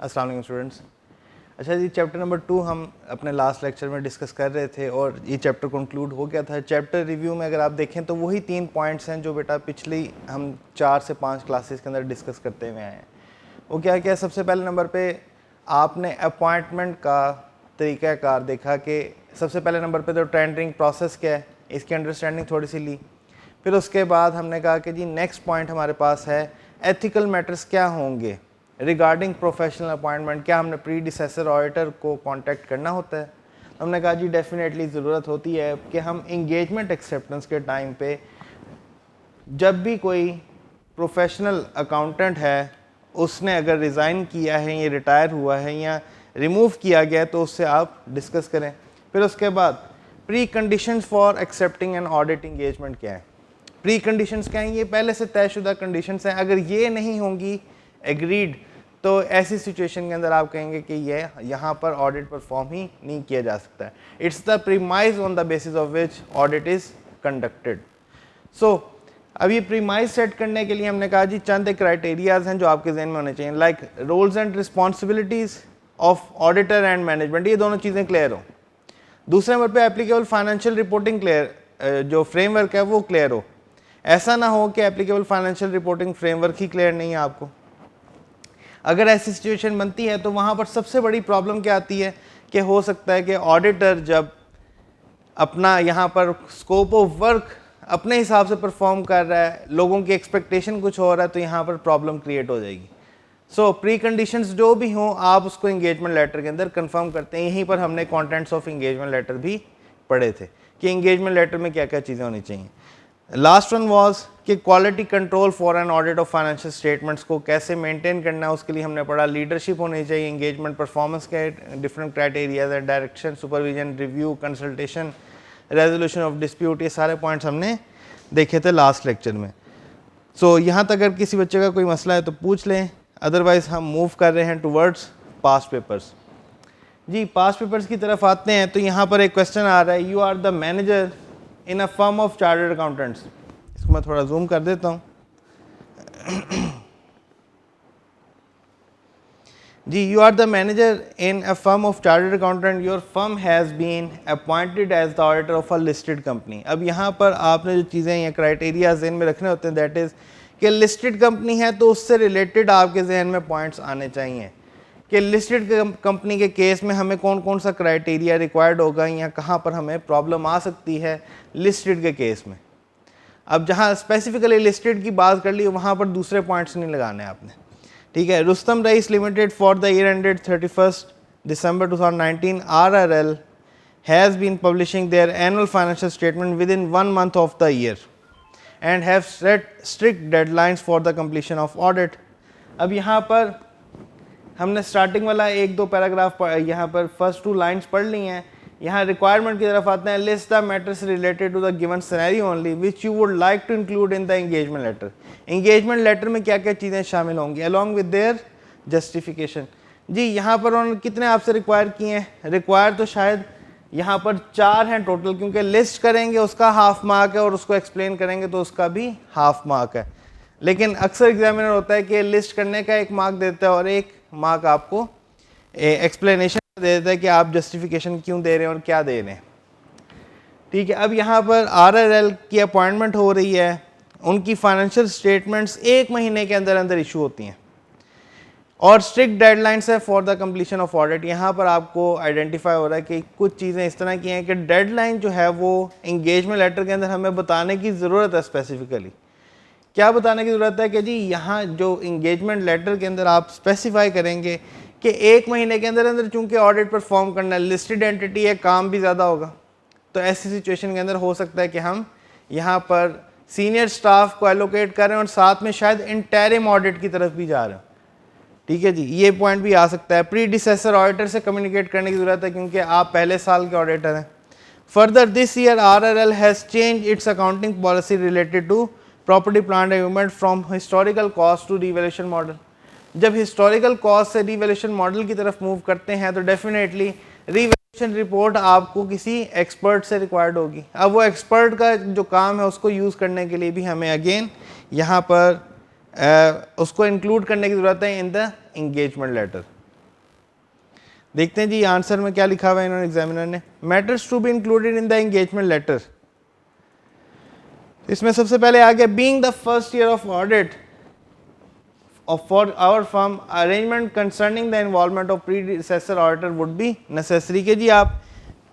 अस्सलाम वालेकुम स्टूडेंट्स। अच्छा जी, चैप्टर नंबर 2 हम अपने लास्ट लेक्चर में डिस्कस कर रहे थे और ये चैप्टर कंक्लूड हो गया था। चैप्टर रिव्यू में अगर आप देखें तो वही 3 पॉइंट्स हैं जो बेटा पिछली हम 4 से 5 क्लासेस के अंदर डिस्कस करते हुए आए हैं। वो क्या क्या, सबसे पहले नंबर पे आपने अपॉइंटमेंट का तरीक़ाकार देखा कि सबसे पहले नंबर पे तो टेंडरिंग प्रोसेस क्या है, इसकी अंडरस्टैंडिंग थोड़ी सी ली। फिर उसके बाद हमने कहा कि जी नेक्स्ट पॉइंट हमारे पास है एथिकल मैटर्स क्या होंगे रिगार्डिंग प्रोफेशनल अपॉइंटमेंट। क्या हमने प्रीडिसेसर ऑडिटर को कांटेक्ट करना होता है? हमने कहा जी डेफिनेटली ज़रूरत होती है कि हम इंगेजमेंट एक्सेप्टेंस के टाइम पे जब भी कोई प्रोफेशनल अकाउंटेंट है उसने अगर रिज़ाइन किया है या रिटायर हुआ है या रिमूव किया गया तो उससे आप डिस्कस करें। फिर उसके बाद pre conditions for accepting an audit engagement क्या है, प्री कंडीशंस क्या हैं, ये पहले से तयशुदा कंडीशंस हैं। अगर ये नहीं होंगी एग्रीड तो ऐसी सिचुएशन के अंदर आप कहेंगे कि ये यहाँ पर ऑडिट परफॉर्म ही नहीं किया जा सकता है। It's the premise on the basis of which audit is conducted. So अब ये प्रीमाइज सेट करने के लिए हमने कहा जी चंद एक क्राइटेरियाज हैं जो आपके जहन में होने चाहिए, like roles and responsibilities of auditor and management, ये दोनों चीज़ें क्लियर हो। दूसरे नंबर पे एप्लीकेबल फाइनेंशियल रिपोर्टिंग क्लियर, जो फ्रेमवर्क है वो क्लियर हो। ऐसा ना हो कि एप्लीकेबल फाइनेंशियल रिपोर्टिंग फ्रेमवर्क ही क्लियर नहीं है आपको। अगर ऐसी सिचुएशन बनती है तो वहाँ पर सबसे बड़ी प्रॉब्लम क्या आती है कि हो सकता है कि ऑडिटर जब अपना यहाँ पर स्कोप ऑफ वर्क अपने हिसाब से परफॉर्म कर रहा है, लोगों की एक्सपेक्टेशन कुछ हो रहा है, तो यहाँ पर प्रॉब्लम क्रिएट हो जाएगी। सो प्री कंडीशंस जो भी हों आप उसको इंगेजमेंट लेटर के अंदर कंफर्म करते हैं। यहीं पर हमने कॉन्टेंट्स ऑफ इंगेजमेंट लेटर भी पढ़े थे कि इंगेजमेंट लेटर में क्या क्या चीज़ें होनी चाहिए। लास्ट वन वाज कि quality control for an audit of financial statements को कैसे मेंटेन करना है, उसके लिए हमने पढ़ा लीडरशिप होनी चाहिए, एंगेजमेंट परफॉर्मेंस के डिफरेंट क्राइटेरियाज है, direction, supervision, review, consultation, resolution of dispute, ये सारे पॉइंट्स हमने देखे थे लास्ट लेक्चर में। सो यहाँ तक अगर किसी बच्चे का कोई मसला है तो पूछ लें, अदरवाइज हम मूव कर रहे हैं टुवर्ड्स पास्ट पेपर्स। जी पास्ट पेपर्स की तरफ आते हैं तो यहाँ पर एक क्वेश्चन आ रहा है, you are the manager in a firm of chartered accountants. इसको मैं थोड़ा जूम कर देता हूँ। जी you are the manager in a firm of chartered accountant, your firm has been appointed as the auditor of a listed company. अब यहाँ पर आपने जो चीज़ें या क्राइटेरिया जहन में रखने होते हैं, दैट इज़ कि लिस्टेड कंपनी है तो उससे रिलेटेड आपके जहन में पॉइंट्स आने चाहिए कि लिस्टेड कंपनी के केस में हमें कौन कौन सा क्राइटेरिया रिक्वायर्ड होगा या कहाँ पर हमें प्रॉब्लम आ सकती है लिस्टेड के केस में। अब जहाँ स्पेसिफिकली लिस्टेड की बात कर ली वहाँ पर दूसरे पॉइंट्स नहीं लगाने आपने, ठीक है। Rustam Raees limited for the year ended 31 December 2019 RRL has been publishing their annual financial statement within 1 month of the year and have set strict deadlines for the completion of audit. अब यहाँ पर हमने starting वाला 1-2 paragraph यहाँ पर first 2 lines पढ़ ली हैं। यहाँ रिक्वायरमेंट की तरफ आते हैं, list the matters related to the given scenario only which you would like to include in the engagement letter. Engagement letter में क्या क्या चीज़ें शामिल होंगी अलॉन्ग विद देयर जस्टिफिकेशन। जी यहाँ पर उन्होंने कितने आपसे रिक्वायर किए हैं? रिक्वायर तो शायद यहाँ पर 4 हैं टोटल, क्योंकि लिस्ट करेंगे उसका हाफ मार्क है और उसको एक्सप्लेन करेंगे तो उसका भी हाफ मार्क है। लेकिन अक्सर एग्जामिनर होता है कि लिस्ट करने का 1 मार्क देता है और 1 मार्क आपको एक्सप्लेनेशन दे देता है कि आप जस्टिफिकेशन क्यों दे रहे हैं और क्या दे रहे हैं, ठीक है। अब यहाँ पर RRL की अपॉइंटमेंट हो रही है, उनकी फाइनेंशियल स्टेटमेंट्स 1 महीने के अंदर अंदर इशू होती हैं और स्ट्रिक्ट डेडलाइंस है for the completion of audit. यहाँ पर आपको आइडेंटिफाई हो रहा है कि कुछ चीज़ें इस तरह की हैं कि डेडलाइन जो है वो इंगेजमेंट लेटर के अंदर हमें बताने की ज़रूरत है। स्पेसिफिकली क्या बताने की ज़रूरत है कि जी यहाँ जो इंगेजमेंट लेटर के अंदर आप स्पेसिफाई करेंगे कि 1 महीने के अंदर अंदर चूँकि ऑडिट परफॉर्म करना है, लिस्टेड एंटिटी है, काम भी ज़्यादा होगा, तो ऐसी सिचुएशन के अंदर हो सकता है कि हम यहाँ पर सीनियर स्टाफ को एलोकेट करें और साथ में शायद इंटरिम ऑडिट की तरफ भी जा रहे हैं, ठीक है जी। ये पॉइंट भी आ सकता है। प्रीडिसेसर ऑडिटर से कम्युनिकेट करने की ज़रूरत है क्योंकि आप पहले साल के ऑडिटर हैं। Further this year RRL has change its accounting policy related to property plant equipment from historical cost to revaluation model. जब हिस्टोरिकल कॉस्ट से रिवैल्यूएशन मॉडल की तरफ मूव करते हैं तो डेफिनेटली रिवैल्यूएशन रिपोर्ट आपको किसी एक्सपर्ट से रिक्वायर्ड होगी। अब वो एक्सपर्ट का जो काम है उसको यूज़ करने के लिए भी हमें अगेन यहाँ पर उसको इंक्लूड करने की ज़रूरत है इन द इंगेजमेंट लेटर। देखते हैं जी आंसर में क्या लिखा हुआ है इन्होंने एग्जामिनर ने, matters to be included in the engagement letter. इसमें सबसे पहले आ गया being the first year of audit for our firm arrangement concerning the involvement of predecessor auditor would be necessary. के जी आप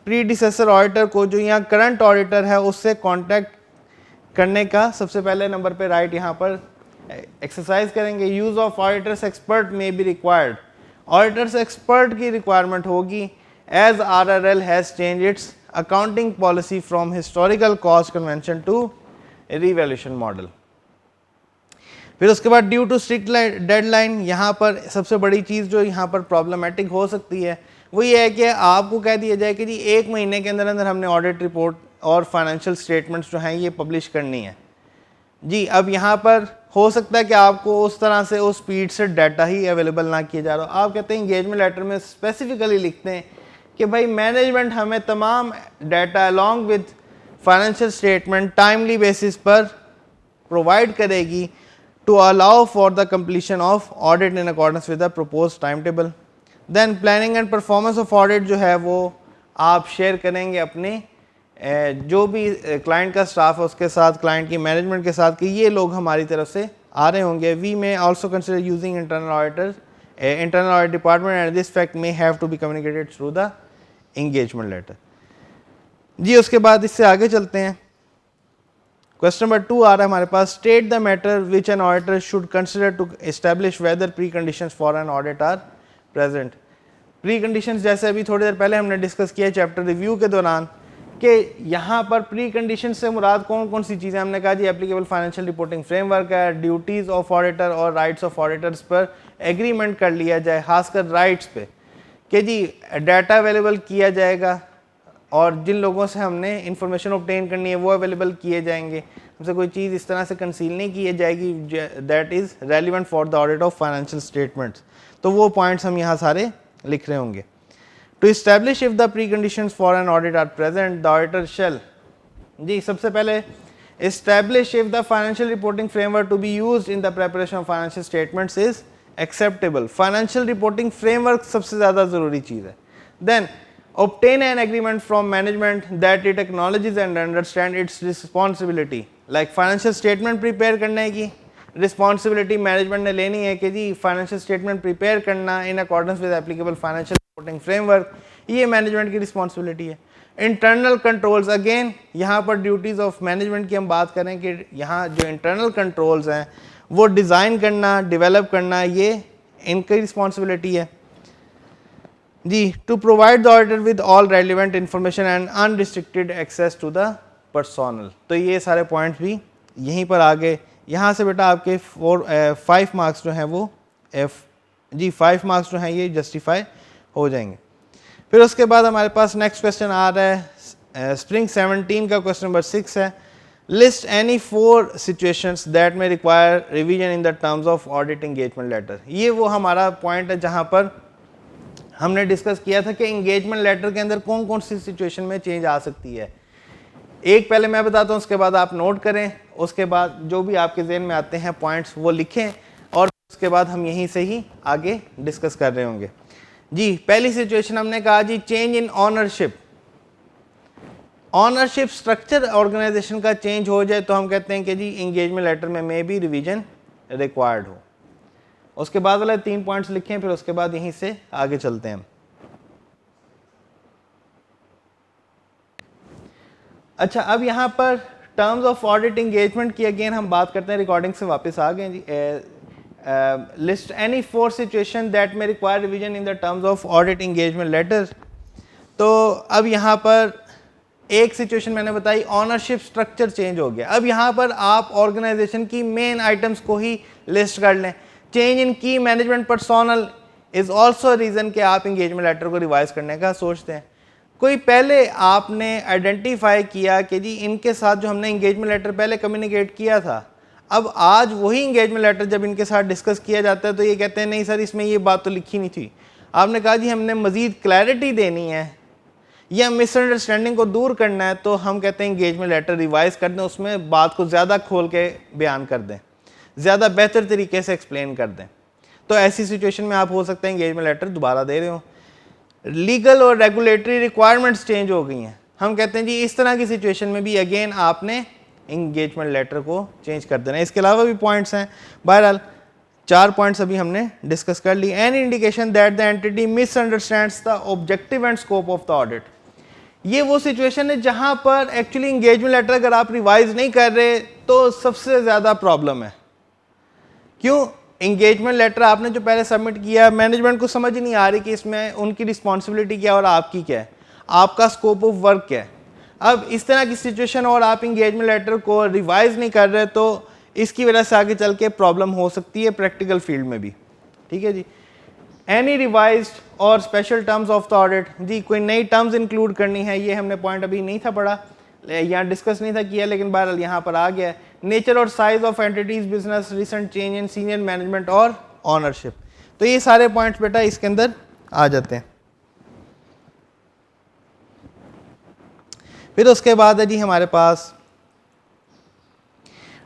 प्रीडिसेसर ऑडिटर को जो यहाँ करंट ऑडिटर है उससे कांटेक्ट करने का सबसे पहले नंबर पे राइट यहाँ पर एक्सरसाइज करेंगे। Use of auditors expert may be required, auditors expert की रिक्वायरमेंट होगी as RRL has change its accounting policy from historical cost convention to revaluation model. फिर उसके बाद ड्यू टू स्ट्रिक्ट डेडलाइन, यहाँ पर सबसे बड़ी चीज़ जो यहाँ पर प्रॉब्लमेटिक हो सकती है वो ये है कि आपको कह दिया जाए कि जी 1 महीने के अंदर अंदर हमने ऑडिट रिपोर्ट और फाइनेंशियल स्टेटमेंट्स जो हैं ये पब्लिश करनी है जी। अब यहाँ पर हो सकता है कि आपको उस तरह से उस स्पीड से डाटा ही अवेलेबल ना किया जा रहा हो। आप कहते हैं इंगेजमेंट लेटर में स्पेसिफिकली लिखते हैं कि भाई मैनेजमेंट हमें तमाम data along with financial statement timely basis पर प्रोवाइड करेगी to allow for the completion of audit in accordance with the propose time table. Then planning and performance of audit जो है वो आप शेयर करेंगे अपने जो भी क्लाइंट का स्टाफ है उसके साथ, क्लाइंट की मैनेजमेंट के साथ कि ये लोग हमारी तरफ से आ रहे होंगे। We may also consider using internal auditor internal audit department and this fact may have to be communicated through the engagement letter जी। उसके बाद इससे आगे चलते हैं। क्वेश्चन नंबर 2 आ रहा है हमारे पास, state the matter which an auditor should consider to establish whether preconditions for an audit are present. Preconditions जैसे अभी थोड़ी देर पहले हमने डिस्कस किया चैप्टर रिव्यू के दौरान कि यहाँ पर प्री कंडीशन से मुराद कौन कौन सी चीज़ें, हमने कहा जी एप्लीकेबल फाइनेंशियल रिपोर्टिंग फ्रेमवर्क है, ड्यूटीज़ ऑफ ऑडिटर और राइट्स ऑफ ऑडिटर्स पर एग्रीमेंट कर लिया जाए, खासकर राइट्स पे कि जी डाटा अवेलेबल किया जाएगा और जिन लोगों से हमने इंफॉर्मेशन ऑब्टेन करनी है वो अवेलेबल किए जाएंगे, हमसे कोई चीज़ इस तरह से कंसील नहीं की जाएगी that is relevant for the audit of financial statements. तो वो पॉइंट्स हम यहाँ सारे लिख रहे होंगे। To establish if the preconditions for an audit are present, the auditor shall जी सबसे पहले establish if the financial reporting framework to be used in the preparation of financial statements is acceptable। financial reporting framework सबसे ज़्यादा ज़रूरी चीज़ है। Then obtain an agreement from management that it acknowledges and understand its responsibility। like financial statement prepare करने की responsibility management ने लेनी है कि जी फाइनेंशियल स्टेटमेंट प्रिपेयर करना इन accordance with applicable financial reporting framework, ये मैनेजमेंट की रिस्पॉन्सिबिलिटी है। इंटरनल कंट्रोल्स, अगेन यहाँ पर ड्यूटीज़ ऑफ मैनेजमेंट की हम बात करें कि यहाँ जो इंटरनल कंट्रोल्स हैं वो डिज़ाइन करना, डेवलप करना, ये इनकी रिस्पॉन्सिबिलिटी है जी। To provide the auditor with all relevant information and unrestricted access to the personnel. तो ये सारे पॉइंट्स भी यहीं पर आ गए। यहाँ से बेटा आपके 5 मार्क्स जो हैं वो जी 5 मार्क्स जो हैं ये जस्टिफाई हो जाएंगे। फिर उसके बाद हमारे पास नेक्स्ट क्वेश्चन आ रहा है स्प्रिंग 17 का क्वेश्चन नंबर 6 है, list any 4 situations that may require revision in the terms of audit engagement letter. ये वो हमारा पॉइंट है जहाँ पर हमने डिस्कस किया था कि एंगेजमेंट लेटर के अंदर कौन कौन सी सिचुएशन में चेंज आ सकती है। एक पहले मैं बताता हूँ, उसके बाद आप नोट करें, उसके बाद जो भी आपके ज़हन में आते हैं पॉइंट्स वो लिखें और उसके बाद हम यहीं से ही आगे डिस्कस कर रहे होंगे जी। पहली सिचुएशन हमने कहा जी change in ownership. Ownership structure organization का चेंज हो जाए तो हम कहते हैं कि जी एंगेजमेंट लेटर में मे बी रिवीजन रिक्वायर्ड हो। उसके बाद वाले 3 पॉइंट्स लिखें, फिर उसके बाद यहीं से आगे चलते हैं। अच्छा, अब यहाँ पर टर्म्स ऑफ ऑडिट एंगेजमेंट की अगेन हम बात करते हैं, रिकॉर्डिंग से वापस आ गए जी। List any 4 situation that may require revision in the terms of audit engagement letter. तो अब यहाँ पर एक सिचुएशन मैंने बताई, ऑनरशिप स्ट्रक्चर चेंज हो गया। अब यहाँ पर आप ऑर्गेनाइजेशन की मेन आइटम्स को ही लिस्ट कर लें। चेंज इन की management personnel is also reason कि आप एंगेजमेंट लेटर को रिवाइज करने का सोचते हैं। कोई पहले आपने आइडेंटिफाई किया कि जी इनके साथ जो हमने एंगेजमेंट लेटर पहले कम्युनिकेट किया था, अब आज वही एंगेजमेंट लेटर जब इनके साथ डिस्कस किया जाता है तो ये कहते हैं नहीं सर इसमें ये बात तो लिखी नहीं थी। आपने कहा जी हमने मज़ीद क्लैरिटी देनी है या मिसअंडरस्टैंडिंग को दूर करना है, तो हम कहते हैं एंगेजमेंट लेटर रिवाइज कर दें, उसमें बात को ज़्यादा खोल के बयान कर दें, ज़्यादा बेहतर तरीके से एक्सप्लेन कर दें। तो ऐसी सिचुएशन में आप हो सकता है एंगेजमेंट लेटर दोबारा दे रहे हो। लीगल और रेगुलेटरी रिक्वायरमेंट्स चेंज हो गई हैं, हम कहते हैं जी इस तरह की सिचुएशन में भी अगेन आपने इंगेजमेंट लेटर को चेंज कर देना है। इसके अलावा भी पॉइंट्स हैं, बहरहाल 4 पॉइंट्स अभी हमने डिस्कस कर ली। Any indication that the entity misunderstands the objective and scope of the audit, ये वो सिचुएशन है जहां पर एक्चुअली इंगेजमेंट लेटर अगर आप रिवाइज नहीं कर रहे तो सबसे ज़्यादा प्रॉब्लम है। क्यों? इंगेजमेंट लेटर आपने जो पहले सबमिट किया, मैनेजमेंट को समझ ही नहीं आ रही कि इसमें उनकी रिस्पॉन्सिबिलिटी क्या है और आपकी क्या है, आपका स्कोप ऑफ वर्क क्या है। अब इस तरह की सिचुएशन और आप इंगेजमेंट लेटर को रिवाइज नहीं कर रहे तो इसकी वजह से आगे चल के प्रॉब्लम हो सकती है प्रैक्टिकल फील्ड में भी। ठीक है जी। एनी रिवाइज्ड और special terms of the audit, जी कोई नई टर्म्स इंक्लूड करनी है, ये हमने पॉइंट अभी नहीं था पढ़ा, यहाँ डिस्कस नहीं था किया, लेकिन बहरहाल यहाँ पर आ गया। नेचर और size of entities business, recent change in senior management और ऑनरशिप, तो ये सारे पॉइंट्स बेटा इसके अंदर आ जाते हैं। फिर उसके बाद है जी हमारे पास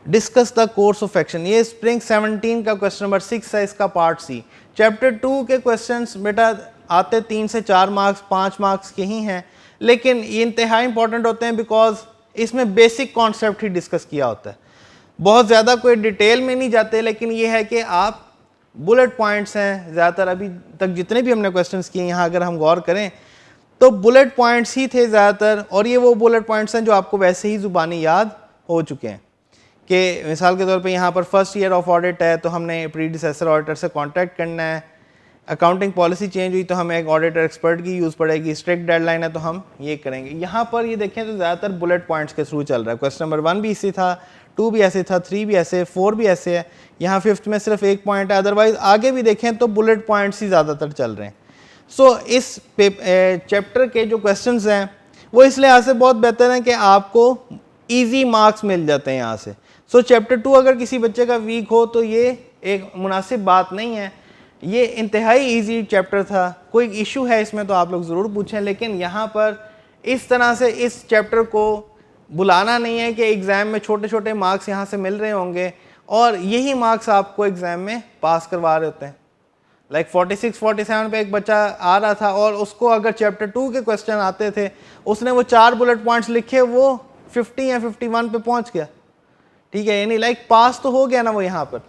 discuss the course of action, ये स्प्रिंग 17 का क्वेश्चन नंबर 6 है, इसका पार्ट सी। चैप्टर 2 के क्वेश्चंस बेटा आते 3 से 4 मार्क्स 5 मार्क्स के ही हैं, लेकिन ये इंतहाई इंपॉर्टेंट होते हैं बिकॉज इसमें बेसिक कॉन्सेप्ट ही डिस्कस किया होता है, बहुत ज़्यादा कोई डिटेल में नहीं जाते, लेकिन ये है कि आप बुलेट पॉइंट्स हैं ज़्यादातर अभी तक जितने भी हमने क्वेश्चंस किए यहाँ अगर हम गौर करें तो बुलेट पॉइंट्स ही थे ज़्यादातर, और ये वो बुलेट पॉइंट्स हैं जो आपको वैसे ही ज़ुबानी याद हो चुके हैं। कि मिसाल के तौर पे यहाँ पर फर्स्ट ईयर ऑफ ऑडिट है तो हमने प्रीडिसेसर ऑडिटर से कांटेक्ट करना है, अकाउंटिंग पॉलिसी चेंज हुई तो हमें एक ऑडिटर एक्सपर्ट की यूज़ पड़ेगी, स्ट्रिक्ट डेडलाइन है तो हम ये करेंगे। यहाँ पर ये देखें तो ज़्यादातर बुलेट पॉइंट्स के थ्रू चल रहा है। क्वेश्चन नंबर 1 भी इसी था, 2 भी ऐसे था, 3 भी ऐसे, 4 भी ऐसे है, यहाँ 5th में सिर्फ एक पॉइंट है, अदरवाइज आगे भी देखें तो बुलेट पॉइंट्स ही ज़्यादातर चल रहे हैं। सो इस चैप्टर के जो क्वेश्चन हैं वो इस लिहाज से बहुत बेहतर हैं कि आपको ईजी मार्क्स मिल जाते हैं यहाँ से। सो चैप्टर 2 अगर किसी बच्चे का वीक हो तो ये एक मुनासिब बात नहीं है, ये इंतहाई इजी चैप्टर था, कोई इशू है इसमें तो आप लोग ज़रूर पूछें, लेकिन यहाँ पर इस तरह से इस चैप्टर को बुलाना नहीं है कि एग्ज़ाम में छोटे छोटे मार्क्स यहाँ से मिल रहे होंगे और यही मार्क्स आपको एग्ज़ाम में पास करवा रहे होते हैं। लाइक 46-47 पे एक बच्चा आ रहा था और उसको अगर चैप्टर 2 के क्वेश्चन आते थे, उसने वो 4 बुलेट पॉइंट्स लिखे, वो 50 या 51 पे पहुँच गया। ठीक है, यानी लाइक पास तो हो गया ना वो यहाँ पर।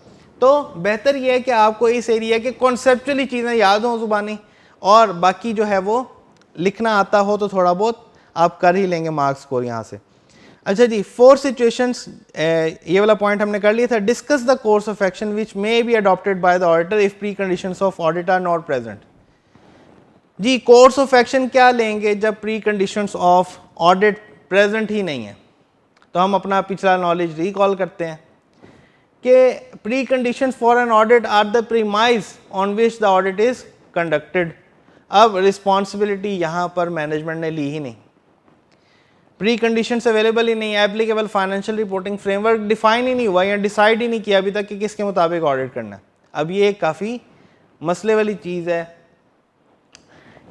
तो बेहतर ये है कि आपको इस एरिया के कॉन्सेप्चुअली चीज़ें याद हों ज़ुबानी, और बाकी जो है वो लिखना आता हो तो थोड़ा बहुत आप कर ही लेंगे मार्क्स स्कोर यहाँ से। अच्छा जी, 4 सिचुएशंस, ये वाला पॉइंट हमने कर लिया था। Discuss the course of action which may be adopted by the auditor if preconditions of audit are not present. जी कोर्स ऑफ एक्शन क्या लेंगे जब preconditions of audit present ही नहीं है? तो हम अपना पिछला नॉलेज रिकॉल करते हैं कि preconditions for an audit are the premise on which the audit is conducted. अब रिस्पॉन्सिबिलिटी यहाँ पर मैनेजमेंट ने ली ही नहीं, प्री कंडीशंस अवेलेबल ही नहीं, applicable financial reporting framework define ही नहीं हुआ या डिसाइड ही नहीं किया अभी तक कि किसके मुताबिक ऑडिट करना है। अब ये काफ़ी मसले वाली चीज़ है।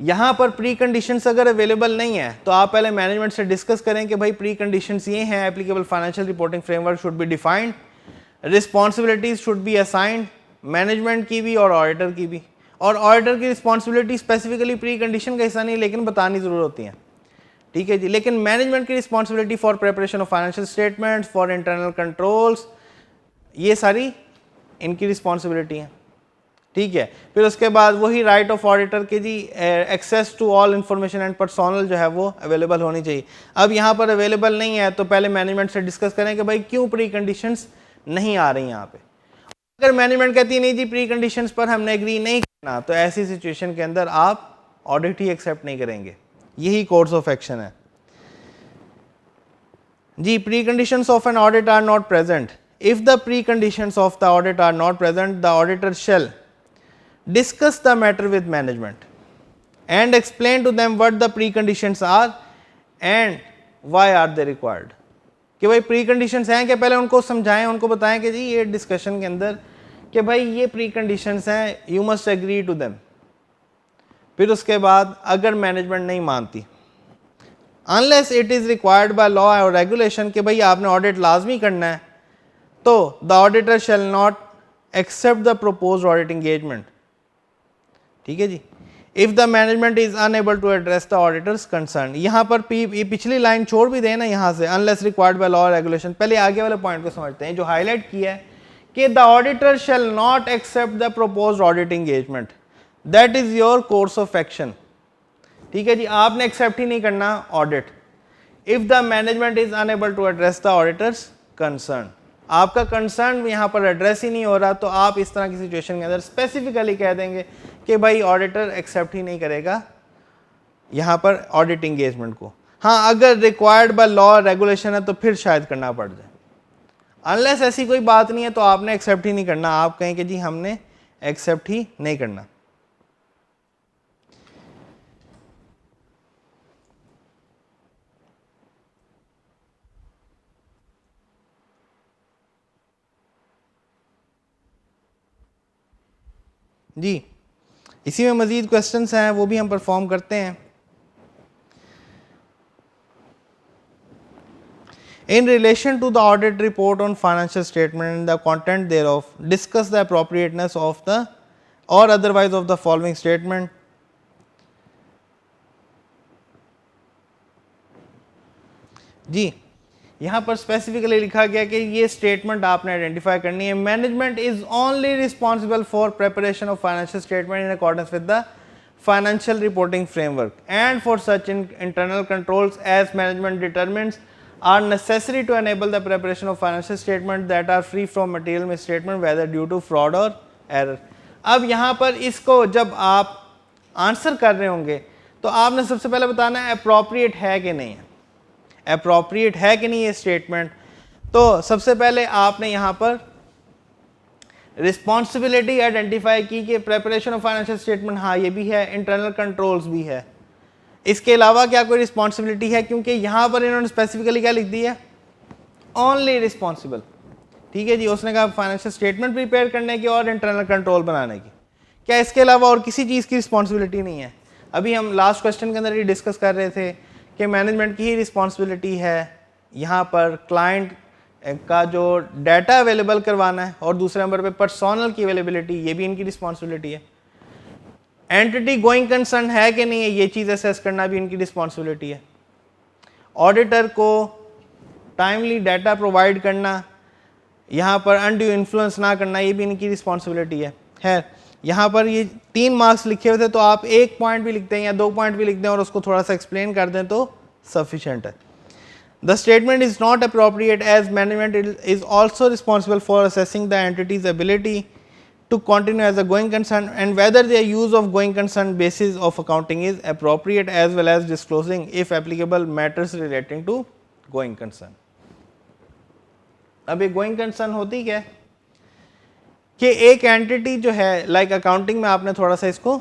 यहाँ पर प्री कंडीशंस अगर अवेलेबल नहीं है तो आप पहले मैनेजमेंट से डिस्कस करें कि भाई प्री कंडीशंस ये हैं, applicable financial reporting framework should be defined, responsibilities should be assigned, management की भी और ऑडिटर की भी। और ऑडिटर की रिस्पॉन्सिबिलिटी स्पेसिफिकली प्री कंडीशन का हिस्सा नहीं, लेकिन बतानी ज़रूर होती हैं। ठीक है जी, लेकिन मैनेजमेंट की responsibility for preparation of financial statements, for internal controls, ये सारी इनकी रिस्पॉन्सिबिलिटी हैं। ठीक है, फिर उसके बाद वही राइट ऑफ ऑडिटर के जी access to all information and personnel जो है वो अवेलेबल होनी चाहिए। अब यहाँ पर अवेलेबल नहीं है तो पहले मैनेजमेंट से डिस्कस करें कि भाई क्यों प्री कंडीशंस नहीं आ रही यहाँ पे। अगर मैनेजमेंट कहती है नहीं जी प्री कंडीशंस पर हमने एग्री नहीं करना, तो ऐसी सिचुएशन के अंदर आप ऑडिट ही एक्सेप्ट नहीं करेंगे। यही कोर्स ऑफ एक्शन है जी। Preconditions of an audit are not present. If the preconditions of the audit are not present, the auditor shall discuss the matter with management and explain to them what the preconditions are and why are they required। कि भाई pre conditions हैं कि पहले उनको समझाएं, उनको बताएं कि जी ये डिस्कशन के अंदर कि भाई ये प्री कंडीशंस हैं, you must agree to them. फिर उसके बाद अगर मैनेजमेंट नहीं मानती, unless it is required by law और रेगुलेशन कि भाई आपने ऑडिट लाजमी करना है, तो the auditor shall not accept the proposed audit engagement. ठीक है जी, if the management is unable to address the auditors concern. यहाँ पर पिछली लाइन छोड़ भी देना यहाँ से, unless required by law regulation. पहले आगे वाले पॉइंट को समझते हैं जो हाईलाइट किया है कि the auditor shall not accept the proposed audit engagement, that is your course of action. ठीक है जी, आपने एक्सेप्ट ही नहीं करना audit if the management is unable to address the auditors concern. आपका कंसर्न यहाँ पर एड्रेस ही नहीं हो रहा, तो आप इस तरह की सिचुएशन के अंदर स्पेसिफिकली कह देंगे कि भाई ऑडिटर एक्सेप्ट ही नहीं करेगा यहाँ पर ऑडिट एंगेजमेंट को। हाँ, अगर रिक्वायर्ड बाय लॉ रेगुलेशन है तो फिर शायद करना पड़ जाए। अनलेस ऐसी कोई बात नहीं है तो आपने एक्सेप्ट ही नहीं करना, आप कहें कि जी हमने एक्सेप्ट ही नहीं करना। जी, इसी में मजीद क्वेश्चंस हैं, वो भी हम परफॉर्म करते हैं। In relation to the audit report on financial statement and the content thereof, discuss the appropriateness of the or otherwise of the following statement. जी, यहाँ पर स्पेसिफिकली लिखा गया कि ये स्टेटमेंट आपने आइडेंटिफाई करनी है। Management is only responsible for preparation of financial statement in accordance with the financial reporting framework and for such internal controls as management determines are necessary to enable the preparation of financial statement that are free from material misstatement whether due to fraud or error। अब यहाँ पर इसको जब आप answer कर रहे होंगे तो आपने सबसे पहले बताना है अप्रोप्रिएट है कि नहीं है, अप्रोप्रिएट है कि नहीं ये स्टेटमेंट। तो सबसे पहले आपने यहाँ पर रिस्पॉन्सिबिलिटी आइडेंटिफाई की कि प्रेपरेशन ऑफ फाइनेंशियल स्टेटमेंट, हाँ ये भी है, इंटरनल कंट्रोल्स भी है। इसके अलावा क्या कोई रिस्पॉन्सिबिलिटी है, क्योंकि यहाँ पर इन्होंने स्पेसिफिकली क्या लिख दिया, ओनली रिस्पॉन्सिबल। ठीक है जी, उसने कहा फाइनेंशियल स्टेटमेंट प्रिपेयर करने की और इंटरनल कंट्रोल बनाने की, क्या इसके अलावा और किसी चीज़ की रिस्पॉन्सिबिलिटी नहीं है। अभी हम लास्ट क्वेश्चन के अंदर ये डिस्कस कर रहे थे कि मैनेजमेंट की ही रिस्पॉन्सिबिलिटी है यहाँ पर क्लाइंट का जो डाटा अवेलेबल करवाना है, और दूसरे नंबर पर पर्सोनल की अवेलेबिलिटी, ये भी इनकी रिस्पॉन्सिबिलिटी है। एंटिटी गोइंग कंसर्न है कि नहीं है, ये चीज़ असेस करना भी इनकी रिस्पॉन्सिबिलिटी है। ऑडिटर को टाइमली डाटा प्रोवाइड करना, यहाँ पर अनड्यू इन्फ्लुएंस ना करना, ये भी इनकी रिस्पॉन्सिबिलिटी है। यहाँ पर ये 3 मार्क्स लिखे हुए थे, तो आप 1 पॉइंट भी लिखते हैं या 2 पॉइंट भी लिख दें और उसको थोड़ा सा एक्सप्लेन कर दें तो सफिशेंट है। The statement is not appropriate as management is also responsible for assessing the entity's ability to continue as a going concern and whether their use of going concern basis of accounting is appropriate as well as disclosing if applicable matters relating to going concern। अब ये going concern होती क्या है कि एक entity जो है, like accounting में आपने थोड़ा सा इसको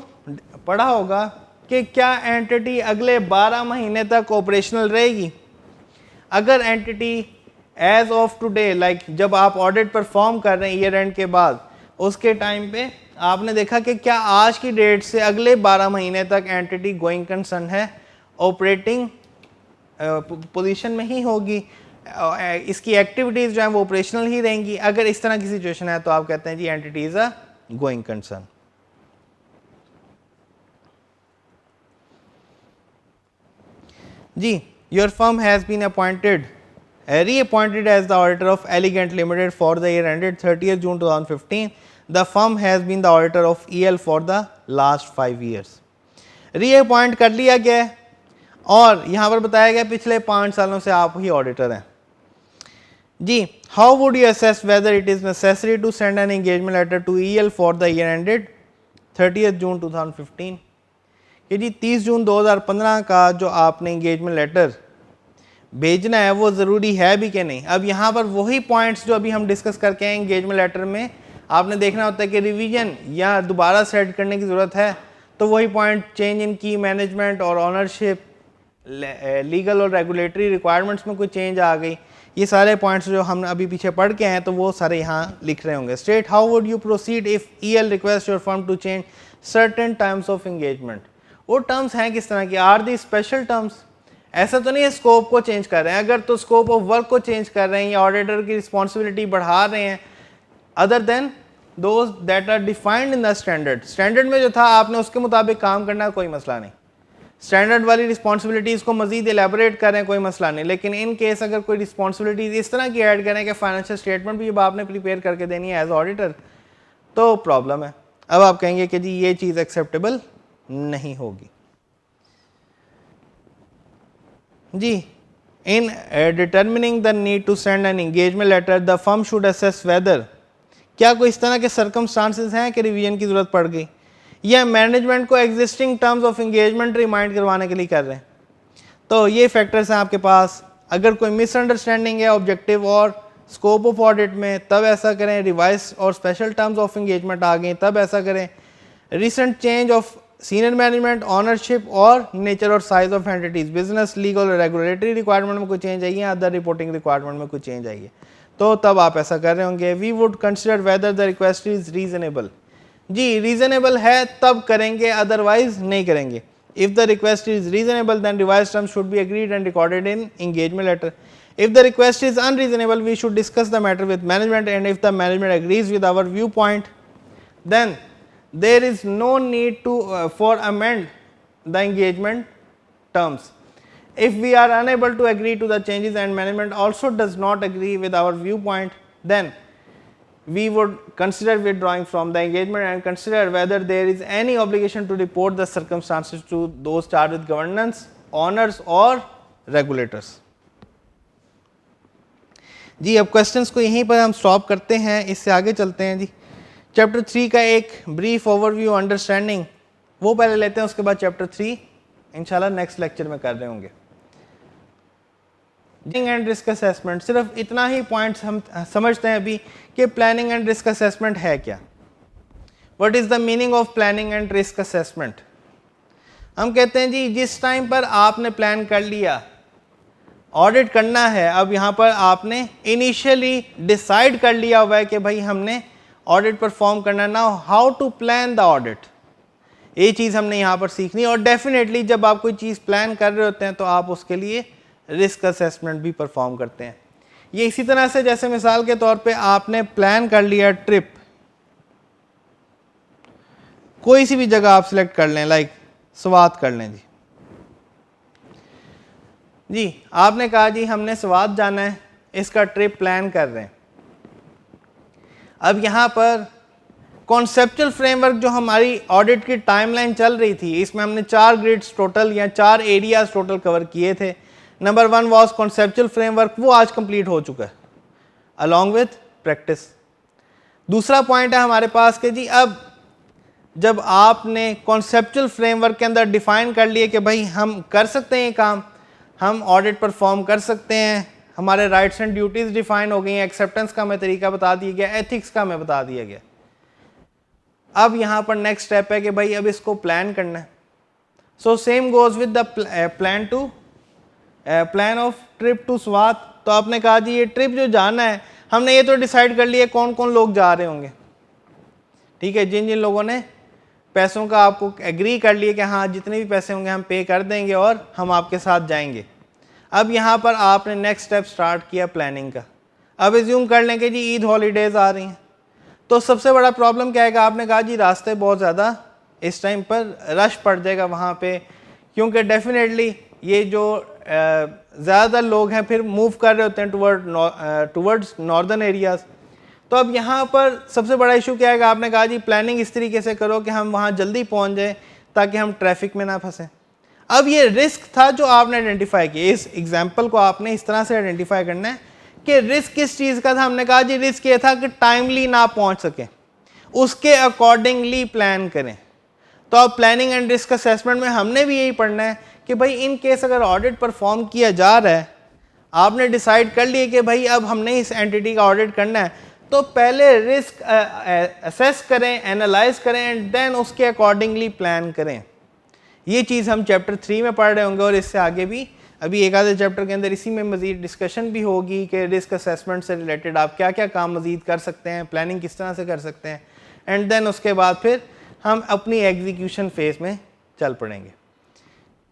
पढ़ा होगा कि क्या एंटिटी अगले 12 महीने तक ऑपरेशनल रहेगी। अगर entity as of today, like जब आप ऑडिट परफॉर्म कर रहे हैं ईयर एंड के बाद, उसके टाइम पे आपने देखा कि क्या आज की डेट से अगले 12 महीने तक एंटिटी गोइंग कंसर्न है, ऑपरेटिंग पोजीशन में ही होगी, इसकी एक्टिविटीज़ जो हैं वो ऑपरेशनल ही रहेंगी। अगर इस तरह की सिचुएशन है तो आप कहते हैं जी entity is a going concern. जी, your firm has been appointed reappointed as the auditor of Elegant Limited for the year ended 30th June 2015. The firm has been the auditor of EL for the last 5 years. Reappoint कर लिया गया है और यहाँ पर बताया गया पिछले 5 सालों से आप ही ऑडिटर हैं। जी, how would you assess whether it is necessary to send an engagement letter to EL for the year ended 30th June 2015? कि जी 30 जून 2015 का जो आपने engagement letter भेजना है वो ज़रूरी है भी कि नहीं। अब यहाँ पर वही पॉइंट्स जो अभी हम डिस्कस करके हैं एंगेजमेंट लेटर में, आपने देखना होता है कि रिवीजन या दोबारा सेट करने की ज़रूरत है, तो वही पॉइंट चेंज इन की मैनेजमेंट और ऑनरशिप, लीगल और रेगुलेटरी रिक्वायरमेंट्स में कोई चेंज आ गई, ये सारे पॉइंट्स जो हम अभी पीछे पढ़ के हैं तो वो सारे यहाँ लिख रहे होंगे। State how would you proceed if EL request your firm to change certain terms of engagement. वो टर्म्स हैं किस तरह की, आर दी स्पेशल टर्म्स, ऐसा तो नहीं है स्कोप को चेंज कर रहे हैं। अगर तो स्कोप ऑफ वर्क को चेंज कर रहे हैं या ऑडिटर की रिस्पॉन्सिबिलिटी बढ़ा रहे हैं other than those that are defined in the standard. Standard में जो था आपने उसके मुताबिक काम करना, कोई मसला नहीं। स्टैंडर्ड वाली रिस्पॉन्सिबिलिटीज़ को मजीद एलेबोरेट करें, कोई मसला नहीं। लेकिन इन केस अगर कोई रिस्पॉन्सिबिलिटीज़ इस तरह की ऐड करें कि फाइनेंशियल स्टेटमेंट भी अब आपने प्रिपेयर करके देनी है एज ऑडिटर, तो प्रॉब्लम है। अब आप कहेंगे कि जी ये चीज़ एक्सेप्टेबल नहीं होगी। जी, in determining the need to send an engagement letter the firm should assess whether, क्या कोई इस तरह के सर्कमस्टांसेस हैं कि रिवीजन की ज़रूरत पड़ गई, या मैनेजमेंट को existing terms of engagement remind करवाने के लिए कर रहे हैं। तो ये फैक्टर्स हैं आपके पास। अगर कोई मिसअंडरस्टैंडिंग है ऑब्जेक्टिव और स्कोप ऑफ ऑडिट में, तब ऐसा करें। रिवाइज और स्पेशल टर्म्स ऑफ एंगेजमेंट आ गए, तब ऐसा करें। Recent change of senior management, ownership और नेचर और size of entities, business, legal और रेगुलेटरी रिक्वायरमेंट में कोई चेंज आई है, अदर रिपोर्टिंग रिक्वायरमेंट में कोई चेंज आई है, तो तब आप ऐसा कर रहे होंगे। We would consider whether the request is reasonable, जी रीजनेबल है तब करेंगे, अदरवाइज नहीं करेंगे। If the request is reasonable then revise terms should be agreed and recorded in engagement letter. If the request is unreasonable, we should discuss the matter with management, and if the management agrees with our viewpoint, then there is no need to for amend the engagement terms. If we are unable to agree to the changes and management also does not agree with our viewpoint, then we would consider withdrawing from the engagement and consider whether there is any obligation to report the circumstances to those charged with governance, owners or regulators. जी, अब questions को यहीं पर हम stop करते हैं, इससे आगे चलते हैं। जी, चैप्टर 3 का एक ब्रीफ ओवरव्यू अंडरस्टैंडिंग वो पहले लेते हैं, उसके बाद चैप्टर 3 इंशाल्लाह नेक्स्ट लेक्चर में कर रहे होंगे। प्लानिंग एंड रिस्क असेसमेंट, सिर्फ इतना ही पॉइंट्स हम समझते हैं अभी कि प्लानिंग एंड रिस्क असेसमेंट है क्या। What is the meaning of planning and risk assessment. हम कहते हैं जी जिस टाइम पर आपने प्लान कर लिया ऑडिट करना है, अब यहाँ पर आपने इनिशियली डिसाइड कर लिया हुआ है कि भाई हमने ऑडिट परफॉर्म करना। ना how to plan the audit, ये चीज़ हमने यहाँ पर सीखनी। और डेफिनेटली जब आप कोई चीज़ प्लान कर रहे होते हैं तो आप उसके लिए रिस्क असेसमेंट भी परफॉर्म करते हैं। ये इसी तरह से जैसे मिसाल के तौर पे आपने प्लान कर लिया ट्रिप, कोई सी भी जगह आप सिलेक्ट कर लें, लाइक स्वात कर लें। जी, आपने कहा जी हमने स्वात जाना है, इसका ट्रिप प्लान कर रहे हैं। अब यहाँ पर कॉन्सेप्चुअल फ्रेमवर्क जो हमारी ऑडिट की टाइमलाइन चल रही थी, इसमें हमने 4 ग्रिड्स टोटल या 4 एरियाज टोटल कवर किए थे। नंबर 1 वाज कॉन्सेप्चुअल फ्रेमवर्क, वो आज कंप्लीट हो चुका है अलॉन्ग विथ प्रैक्टिस। दूसरा पॉइंट है हमारे पास कि जी अब जब आपने कॉन्सेप्चुअल फ्रेमवर्क के अंदर डिफाइन कर लिए कि भाई हम कर सकते हैं ये काम, हम ऑडिट परफॉर्म कर सकते हैं, हमारे राइट्स एंड ड्यूटीज़ डिफाइन हो गई हैं, एक्सेप्टेंस का हमें तरीका बता दिया गया, एथिक्स का हमें बता दिया गया। अब यहाँ पर नेक्स्ट स्टेप है कि भाई अब इसको प्लान करना है। So same goes with the plan of trip to Swat. तो आपने कहा जी ये ट्रिप जो जाना है, हमने ये तो डिसाइड कर लिया कौन कौन लोग जा रहे होंगे, ठीक है। जिन जिन लोगों ने पैसों का आपको एग्री कर लिए कि हाँ जितने भी पैसे होंगे हम पे कर देंगे और हम आपके साथ जाएंगे। अब यहाँ पर आपने नेक्स्ट स्टेप स्टार्ट किया प्लानिंग का। अब एज्यूम कर लें कि जी ईद हॉलीडेज़ आ रही हैं, तो सबसे बड़ा प्रॉब्लम क्या है, आपने कहा जी रास्ते बहुत ज़्यादा इस टाइम पर रश पड़ जाएगा वहाँ पे, क्योंकि डेफिनेटली ये जो ज़्यादातर लोग हैं फिर मूव कर रहे होते हैं टुवर्ड्स नॉर्दर्न एरियाज़। तो अब यहाँ पर सबसे बड़ा इशू क्या है, आपने कहा जी प्लानिंग इस तरीके से करो कि हम वहाँ जल्दी पहुँच जाएँ ताकि हम ट्रैफिक में ना फंसें। अब ये रिस्क था जो आपने आइडेंटिफाई किया। इस एग्जाम्पल को आपने इस तरह से आइडेंटिफाई करना है कि रिस्क किस चीज़ का था। हमने कहा जी रिस्क ये था कि टाइमली ना पहुँच सकें, उसके अकॉर्डिंगली प्लान करें। तो अब प्लानिंग एंड रिस्क असेसमेंट में हमने भी यही पढ़ना है कि भाई इन केस अगर ऑडिट परफॉर्म किया जा रहा है, आपने डिसाइड कर लिया कि भाई अब हमने इस एंटिटी का ऑडिट करना है, तो पहले रिस्क असेस करें, एनालाइज करें एंड देन उसके अकॉर्डिंगली प्लान करें। ये चीज़ हम चैप्टर 3 में पढ़ रहे होंगे और इससे आगे भी अभी एक आधे चैप्टर के अंदर इसी में मज़ीद डिस्कशन भी होगी कि रिस्क असेसमेंट से रिलेटेड आप क्या क्या काम मज़ीद कर सकते हैं, प्लानिंग किस तरह से कर सकते हैं, एंड देन उसके बाद फिर हम अपनी एग्जीक्यूशन फेज़ में चल पड़ेंगे।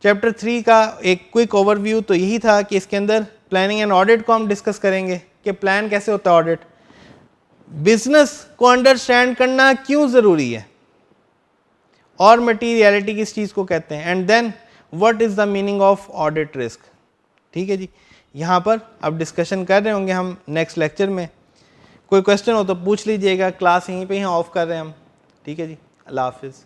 चैप्टर 3 का एक क्विक ओवरव्यू तो यही था कि इसके अंदर प्लानिंग एंड ऑडिट को हम डिस्कस करेंगे कि प्लान कैसे होता है ऑडिट, बिजनेस को अंडरस्टैंड करना क्यों ज़रूरी है और मटीरियलिटी किस चीज़ को कहते हैं, and then what is the meaning of audit risk. ठीक है जी, यहाँ पर अब डिस्कशन कर रहे होंगे हम नेक्स्ट लेक्चर में। कोई क्वेश्चन हो तो पूछ लीजिएगा, क्लास यहीं पे ही ऑफ कर रहे हैं हम। ठीक है जी, अल्लाह हाफिज़।